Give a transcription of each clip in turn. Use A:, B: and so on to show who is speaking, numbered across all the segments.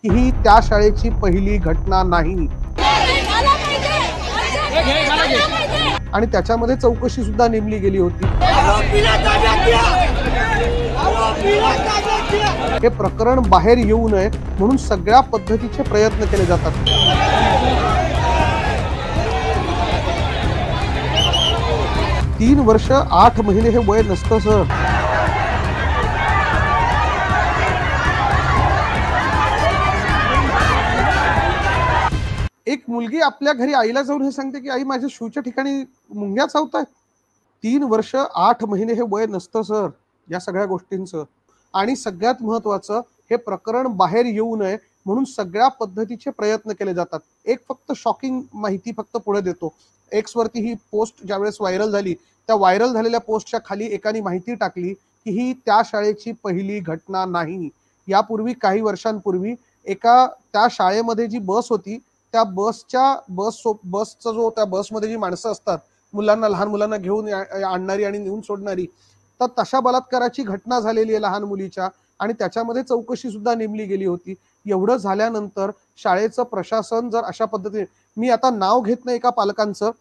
A: की ही त्या शाळेची पहिली घटना नाही आणि त्याच्यामध्ये चौकशी सुद्धा नेमली गेली होती। हे प्रकरण बाहेर येऊ नये म्हणून सगळ्या पद्धतीचे प्रयत्न केले जातात। 3 वर्ष 8 महिने हे वय नसतं सर। एक मुलगी आपल्या घरी आईला जाऊन हे सांगते की आई माझ्या शूच्या ठिकाणी मुंग्या चावतायत। 3 वर्ष 8 महिने हे वय नसतं सर या सगळ्या गोष्टींचं। आणि सगळ्यात महत्त्वाचं हे प्रकरण बाहेर येऊ नये म्हणून सगळ्या पद्धतीचे प्रयत्न केले जातात। एक फक्त शॉकिंग माहिती फक्त पुढे देतो। एक्स वरती ही पोस्ट ज्यावेळेस व्हायरल झाली त्या व्हायरल झालेल्या पोस्टच्या खाली एकाने माहिती टाकली की ही त्या शाळेची पहिली घटना नाही। यापूर्वी काही वर्षांपूर्वी एका त्या शाळेमध्ये जी बस होती त्या बसचा जो त्या बसमध्ये जी माणसं असतात मुलांना लहान मुलांना घेऊन आणणारी आणि नेऊन सोडणारी तर तशा बलात्काराची घटना झालेली आहे लहान मुलीच्या आणि त्याच्यामध्ये चौकशी सुद्धा नेमली गेली होती। एवढं झाल्यानंतर शाळेचं प्रशासन जर अशा पद्धतीने मी आता नाव घेत नाही एका पालकांचं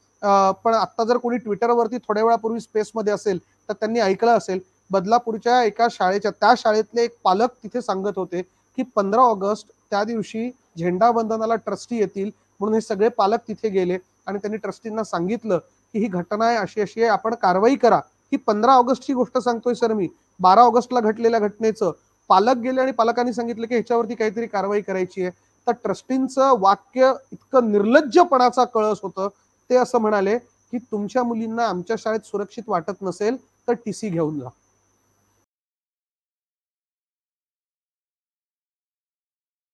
A: पण आता जर कोणी ट्विटरवरती थोड्या वेळापूर्वी स्पेसमध्ये असेल तर त्यांनी ऐकलं असेल बदलापूरच्या एका शाळेच्या त्या शाळेतले एक पालक तिथे सांगत होते की 15 ऑगस्ट त्या दिवशी झेंडावंदनाला ट्रस्टी येतील म्हणून हे सगळे पालक तिथे गेले आणि त्यांनी ट्रस्टींना सांगितलं की ही घटना आहे अशी अशी आहे आपण कारवाई करा। ही 15 ऑगस्टची गोष्ट सांगतोय सर मी। 12 ऑगस्टला घडलेल्या घटनेचं पालक गेले आणि पालकांनी सांगितलं की ह्याच्यावरती काहीतरी कारवाई करायची आहे। तर ट्रस्टींचं वाक्य इतकं निर्लज्जपणाचा कळस होतं। ते असं म्हणाले की तुमच्या मुलींना आमच्या शाळेत सुरक्षित वाटत नसेल तर टीसी घेऊन जा।